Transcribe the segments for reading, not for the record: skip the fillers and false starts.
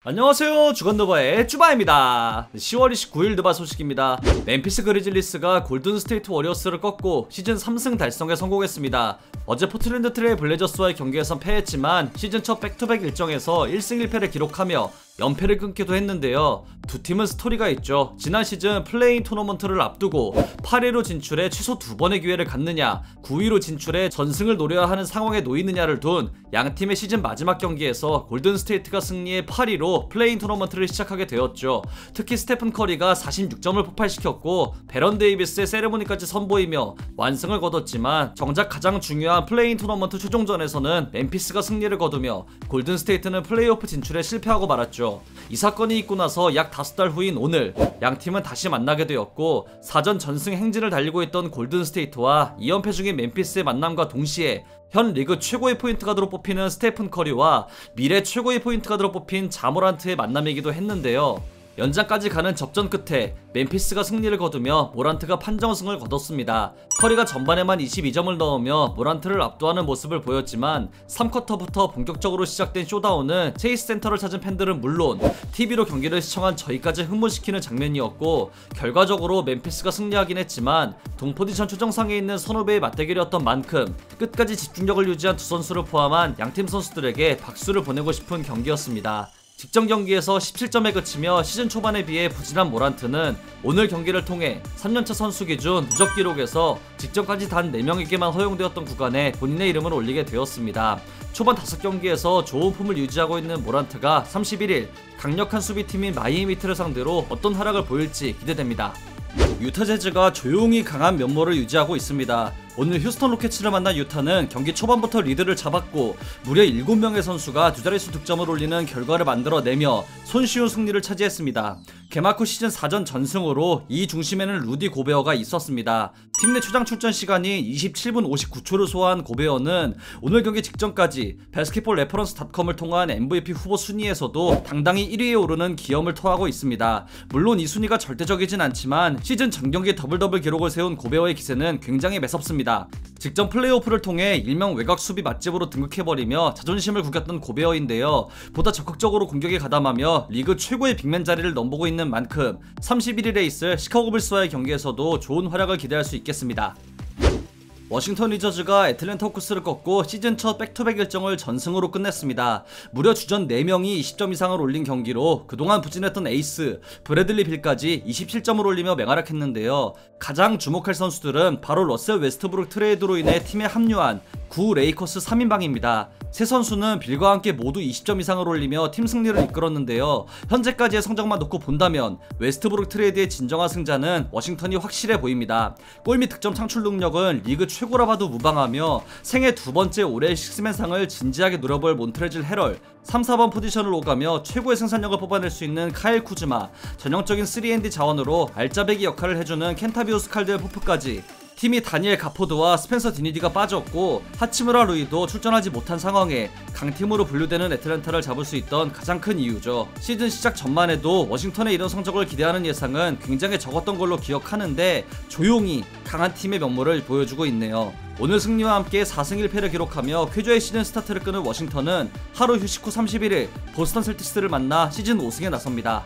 안녕하세요, 주간느바의 쭈바입니다. 10월 29일 느바 소식입니다. 멤피스 그리즐리스가 골든스테이트 워리어스를 꺾고 시즌 3승 달성에 성공했습니다. 어제 포틀랜드 트레일 블레이저스와의 경기에선 패했지만 시즌 첫 백투백 일정에서 1승 1패를 기록하며 연패를 끊기도 했는데요. 두 팀은 스토리가 있죠. 지난 시즌 플레이-인 토너먼트를 앞두고 8위로 진출해 최소 2번의 기회를 갖느냐, 9위로 진출해 전승을 노려야 하는 상황에 놓이느냐를 둔 양팀의 시즌 마지막 경기에서 골든스테이트가 승리해 8위로 플레이-인 토너먼트를 시작하게 되었죠. 특히 스테픈 커리가 46점을 폭발시켰고 베런 데이비스의 세레모니까지 선보이며 완승을 거뒀지만 정작 가장 중요한 플레이-인 토너먼트 최종전에서는 멤피스가 승리를 거두며 골든스테이트는 플레이오프 진출에 실패하고 말았죠. 이 사건이 있고 나서 약 5달 후인 오늘 양팀은 다시 만나게 되었고, 사전 전승 행진을 달리고 있던 골든스테이트와 2연패 중인 멤피스의 만남과 동시에 현 리그 최고의 포인트 가드로 뽑히는 스테픈 커리와 미래 최고의 포인트 가드로 뽑힌 자 모란트의 만남이기도 했는데요. 연장까지 가는 접전 끝에 멤피스가 승리를 거두며 모란트가 판정승을 거뒀습니다. 커리가 전반에만 22점을 넣으며 모란트를 압도하는 모습을 보였지만 3쿼터부터 본격적으로 시작된 쇼다운은 체이스 센터를 찾은 팬들은 물론 TV로 경기를 시청한 저희까지 흥분시키는 장면이었고, 결과적으로 멤피스가 승리하긴 했지만 동포지션 최정상에 있는 선후배의 맞대결이었던 만큼 끝까지 집중력을 유지한 두 선수를 포함한 양팀 선수들에게 박수를 보내고 싶은 경기였습니다. 직전 경기에서 17점에 그치며 시즌 초반에 비해 부진한 모란트는 오늘 경기를 통해 3년차 선수 기준 누적 기록에서 직전까지 단 4명에게만 허용되었던 구간에 본인의 이름을 올리게 되었습니다. 초반 5경기에서 좋은 폼을 유지하고 있는 모란트가 31일 강력한 수비팀인 마이애미 히트를 상대로 어떤 활약을 보일지 기대됩니다. 유타 재즈가 조용히 강한 면모를 유지하고 있습니다. 오늘 휴스턴 로켓츠를 만난 유타는 경기 초반부터 리드를 잡았고 무려 7명의 선수가 두 자릿수 득점을 올리는 결과를 만들어내며 손쉬운 승리를 차지했습니다. 개막 후 시즌 4전 전승으로 이 중심에는 루디 고베어가 있었습니다. 팀 내 초장 출전 시간이 27분 59초를 소화한 고베어는 오늘 경기 직전까지 바스켓볼 레퍼런스닷컴을 통한 MVP 후보 순위에서도 당당히 1위에 오르는 기염을 토하고 있습니다. 물론 이 순위가 절대적이진 않지만 시즌 전 경기 더블 기록을 세운 고베어의 기세는 굉장히 매섭습니다. 직전 플레이오프를 통해 일명 외곽 수비 맛집으로 등극해버리며 자존심을 구겼던 고베어인데요. 보다 적극적으로 공격에 가담하며 리그 최고의 빅맨 자리를 넘보고 있는 만큼 31일에 있을 시카고 불스와의 경기에서도 좋은 활약을 기대할 수 있겠습니다. 워싱턴 위저즈가 애틀랜타 호크스를 꺾고 시즌 첫 백투백 일정을 전승으로 끝냈습니다. 무려 주전 4명이 20점 이상을 올린 경기로 그동안 부진했던 에이스 브래들리 빌까지 27점을 올리며 맹활약했는데요. 가장 주목할 선수들은 바로 러셀 웨스트브룩 트레이드로 인해 팀에 합류한 구 레이커스 3인방입니다. 세 선수는 빌과 함께 모두 20점 이상을 올리며 팀 승리를 이끌었는데요. 현재까지의 성적만 놓고 본다면 웨스트브룩 트레이드의 진정한 승자는 워싱턴이 확실해 보입니다. 골 및 득점 창출 능력은 리그 최고라 봐도 무방하며 생애 2번째 올해의 식스맨상을 진지하게 노려볼 몬트레즐 헤럴, 3, 4번 포지션을 오가며 최고의 생산력을 뽑아낼 수 있는 카일 쿠즈마, 전형적인 3&D 자원으로 알짜배기 역할을 해주는 켄타비우스 칼드웰 포프까지 팀이 다니엘 가포드와 스펜서 디니디가 빠졌고 하치무라 루이도 출전하지 못한 상황에 강팀으로 분류되는 애틀랜타를 잡을 수 있던 가장 큰 이유죠. 시즌 시작 전만 해도 워싱턴의 이런 성적을 기대하는 예상은 굉장히 적었던 걸로 기억하는데 조용히 강한 팀의 면모를 보여주고 있네요. 오늘 승리와 함께 4승 1패를 기록하며 쾌조의 시즌 스타트를 끄는 워싱턴은 하루 휴식 후 31일 보스턴 셀틱스를 만나 시즌 5승에 나섭니다.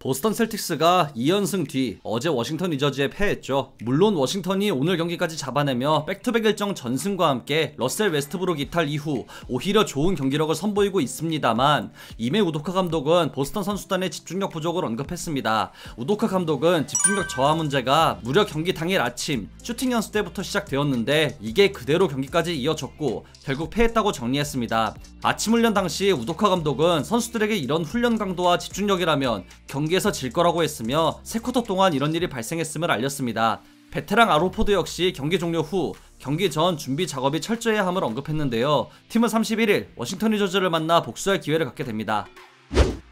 보스턴 셀틱스가 2연승 뒤 어제 워싱턴 위저즈에 패했죠. 물론 워싱턴이 오늘 경기까지 잡아내며 백투백 일정 전승과 함께 러셀 웨스트브룩 이탈 이후 오히려 좋은 경기력을 선보이고 있습니다만, 이메 우도카 감독은 보스턴 선수단의 집중력 부족을 언급했습니다. 우도카 감독은 집중력 저하 문제가 무려 경기 당일 아침 슈팅 연습 때부터 시작되었는데 이게 그대로 경기까지 이어졌고 결국 패했다고 정리했습니다. 아침 훈련 당시 우도카 감독은 선수들에게 이런 훈련 강도와 집중력이라면 경기에서 질 거라고 했으며 3쿼터 동안 이런 일이 발생했음을 알렸습니다. 베테랑 아로포드 역시 경기 종료 후 경기 전 준비 작업이 철저해야 함을 언급했는데요. 팀은 31일 워싱턴 위저즈를 만나 복수할 기회를 갖게 됩니다.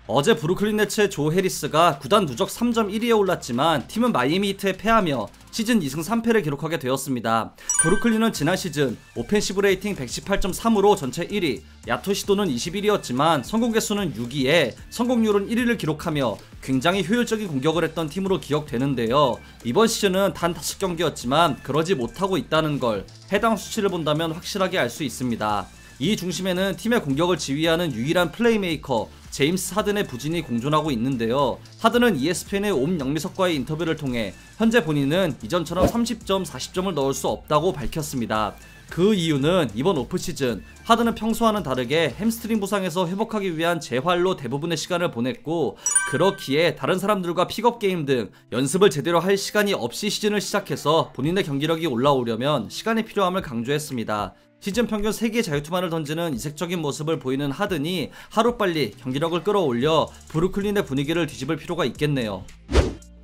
어제 브루클린 네츠의 조 해리스가 구단 누적 3점 1위에 올랐지만 팀은 마이애미 히트에 패하며 시즌 2승 3패를 기록하게 되었습니다. 브루클린은 지난 시즌 오펜시브 레이팅 118.3으로 전체 1위, 야투 시도는 21위였지만 성공 개수는 6위에 성공률은 1위를 기록하며 굉장히 효율적인 공격을 했던 팀으로 기억되는데요. 이번 시즌은 단 5경기였지만 그러지 못하고 있다는 걸 해당 수치를 본다면 확실하게 알 수 있습니다. 이 중심에는 팀의 공격을 지휘하는 유일한 플레이메이커 제임스 하든의 부진이 공존하고 있는데요. 하든은 ESPN의 옴 영미석과의 인터뷰를 통해 현재 본인은 이전처럼 30점, 40점을 넣을 수 없다고 밝혔습니다. 그 이유는 이번 오프시즌 하든은 평소와는 다르게 햄스트링 부상에서 회복하기 위한 재활로 대부분의 시간을 보냈고, 그렇기에 다른 사람들과 픽업 게임 등 연습을 제대로 할 시간이 없이 시즌을 시작해서 본인의 경기력이 올라오려면 시간이 필요함을 강조했습니다. 시즌 평균 3개의 자유투만을 던지는 이색적인 모습을 보이는 하든이 하루빨리 경기력을 끌어올려 브루클린의 분위기를 뒤집을 필요가 있겠네요.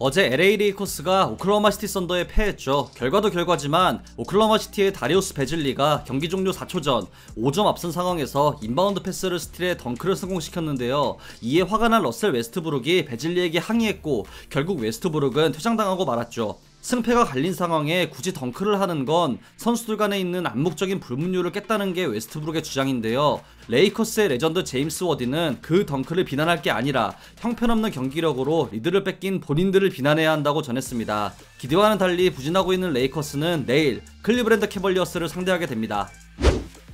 어제 LA 레이커스가 오클라호마 시티 썬더에 패했죠. 결과도 결과지만 오클라호마 시티의 다리우스 베즐리가 경기 종료 4초 전 5점 앞선 상황에서 인바운드 패스를 스틸해 덩크를 성공시켰는데요. 이에 화가 난 러셀 웨스트브룩이 베즐리에게 항의했고 결국 웨스트브룩은 퇴장당하고 말았죠. 승패가 갈린 상황에 굳이 덩크를 하는 건 선수들 간에 있는 암묵적인 불문율을 깼다는 게 웨스트브룩의 주장인데요. 레이커스의 레전드 제임스 워디는 그 덩크를 비난할 게 아니라 형편없는 경기력으로 리드를 뺏긴 본인들을 비난해야 한다고 전했습니다. 기대와는 달리 부진하고 있는 레이커스는 내일 클리브랜드 캐벌리어스를 상대하게 됩니다.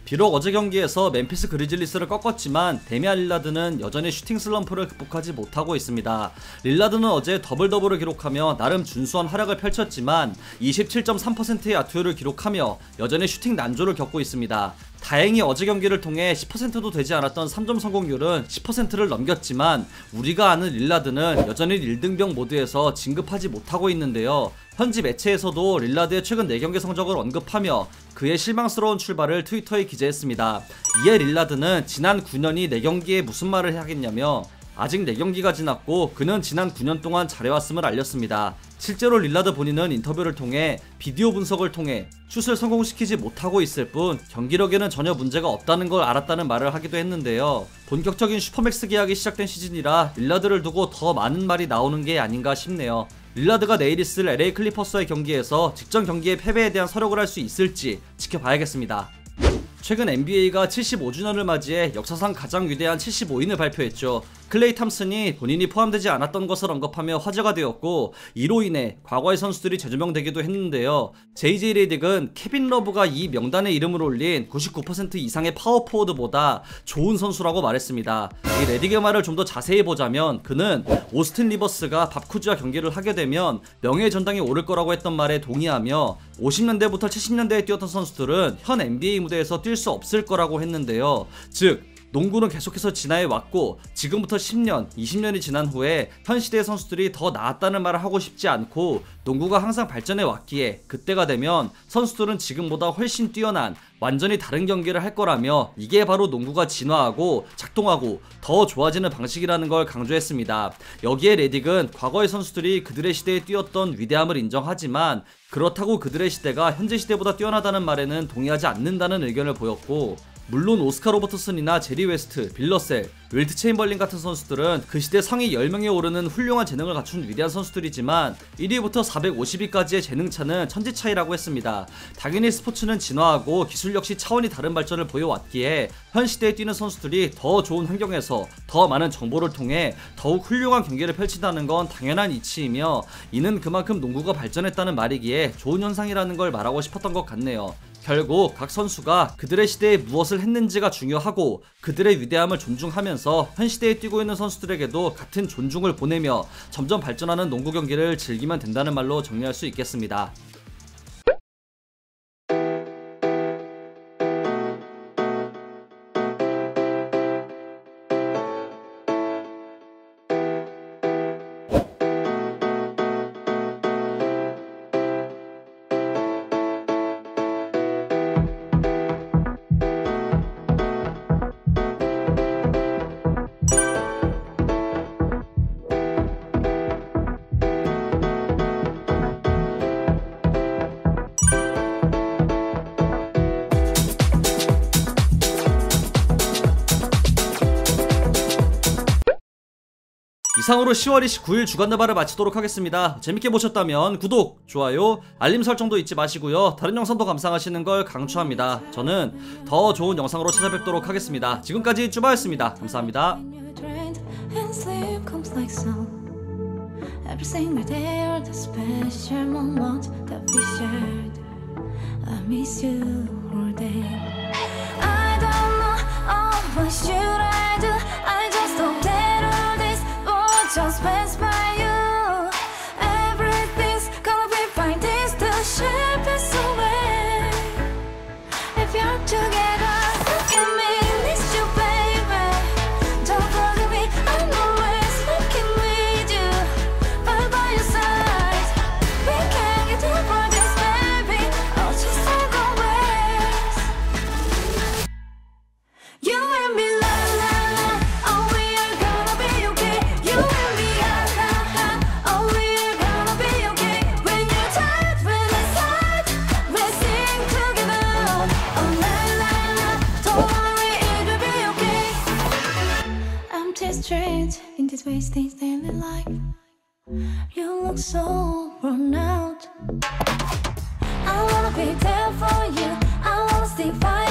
비록 어제 경기에서 멤피스 그리즐리스를 꺾었지만 데미안 릴라드는 여전히 슈팅 슬럼프를 극복하지 못하고 있습니다. 릴라드는 어제 더블더블을 기록하며 나름 준수한 활약을 펼쳤지만 27.3%의 야투율을 기록하며 여전히 슈팅 난조를 겪고 있습니다. 다행히 어제 경기를 통해 10%도 되지 않았던 3점 성공률은 10%를 넘겼지만 우리가 아는 릴라드는 여전히 1등병 모드에서 진급하지 못하고 있는데요. 현지 매체에서도 릴라드의 최근 4경기 성적을 언급하며 그의 실망스러운 출발을 트위터에 기재했습니다. 이에 릴라드는 지난 9년이 4경기에 무슨 말을 하겠냐며 아직 4경기가 지났고 그는 지난 9년 동안 잘해왔음을 알렸습니다. 실제로 릴라드 본인은 인터뷰를 통해 비디오 분석을 통해 슛을 성공시키지 못하고 있을 뿐 경기력에는 전혀 문제가 없다는 걸 알았다는 말을 하기도 했는데요. 본격적인 슈퍼맥스 계약이 시작된 시즌이라 릴라드를 두고 더 많은 말이 나오는 게 아닌가 싶네요. 릴라드가 내일 있을 LA 클리퍼스와의 경기에서 직전 경기의 패배에 대한 서력을 할 수 있을지 지켜봐야겠습니다. 최근 NBA가 75주년을 맞이해 역사상 가장 위대한 75인을 발표했죠. 클레이 탐슨이 본인이 포함되지 않았던 것을 언급하며 화제가 되었고 이로 인해 과거의 선수들이 재조명되기도 했는데요. JJ 레딕은 케빈 러브가 이 명단에 이름을 올린 99% 이상의 파워포워드보다 좋은 선수라고 말했습니다. 이 레딕의 말을 좀 더 자세히 보자면 그는 오스틴 리버스가 밥쿠즈와 경기를 하게 되면 명예의 전당에 오를 거라고 했던 말에 동의하며 50년대부터 70년대에 뛰었던 선수들은 현 NBA 무대에서 뛸 수 없을 거라고 했는데요. 즉 농구는 계속해서 진화해 왔고 지금부터 10년, 20년이 지난 후에 현 시대의 선수들이 더 나았다는 말을 하고 싶지 않고 농구가 항상 발전해 왔기에 그때가 되면 선수들은 지금보다 훨씬 뛰어난 완전히 다른 경기를 할 거라며 이게 바로 농구가 진화하고 작동하고 더 좋아지는 방식이라는 걸 강조했습니다. 여기에 레딕은 과거의 선수들이 그들의 시대에 뛰었던 위대함을 인정하지만 그렇다고 그들의 시대가 현재 시대보다 뛰어나다는 말에는 동의하지 않는다는 의견을 보였고, 물론 오스카 로버트슨이나 제리 웨스트, 빌러셀, 윌트 체인벌린 같은 선수들은 그 시대 상위 10명에 오르는 훌륭한 재능을 갖춘 위대한 선수들이지만 1위부터 450위까지의 재능 차는 천지 차이라고 했습니다. 당연히 스포츠는 진화하고 기술 역시 차원이 다른 발전을 보여왔기에 현 시대에 뛰는 선수들이 더 좋은 환경에서 더 많은 정보를 통해 더욱 훌륭한 경기를 펼친다는 건 당연한 이치이며 이는 그만큼 농구가 발전했다는 말이기에 좋은 현상이라는 걸 말하고 싶었던 것 같네요. 결국 각 선수가 그들의 시대에 무엇을 했는지가 중요하고 그들의 위대함을 존중하면서 현 시대에 뛰고 있는 선수들에게도 같은 존중을 보내며 점점 발전하는 농구 경기를 즐기면 된다는 말로 정리할 수 있겠습니다. 이상으로 10월 29일 주간드바를 마치도록 하겠습니다. 재밌게 보셨다면 구독, 좋아요, 알림 설정도 잊지 마시고요. 다른 영상도 감상하시는 걸 강추합니다. 저는 더 좋은 영상으로 찾아뵙도록 하겠습니다. 지금까지 쭈바였습니다. 감사합니다. Every single day are the special moments that we shared. I miss you all day. don't know, oh, what should I do? I just hope that all this will just pass by you. Everything's gonna be fine, this the ship is away. If you're together, look at me, miss you, baby. Don't forget me, I'm always looking with you, right by your side. We can't get over this, baby. I'll just take always. You and me, la la la. Oh, we are gonna be okay. You and me, ha ha ha. Oh, we are gonna be okay. When you're tired, when it's hard, we sing together. Oh la la la. Don't worry, it will be okay. I'm too strange in this wasting daily life. You look so worn out. I wanna be there for you. I wanna stay by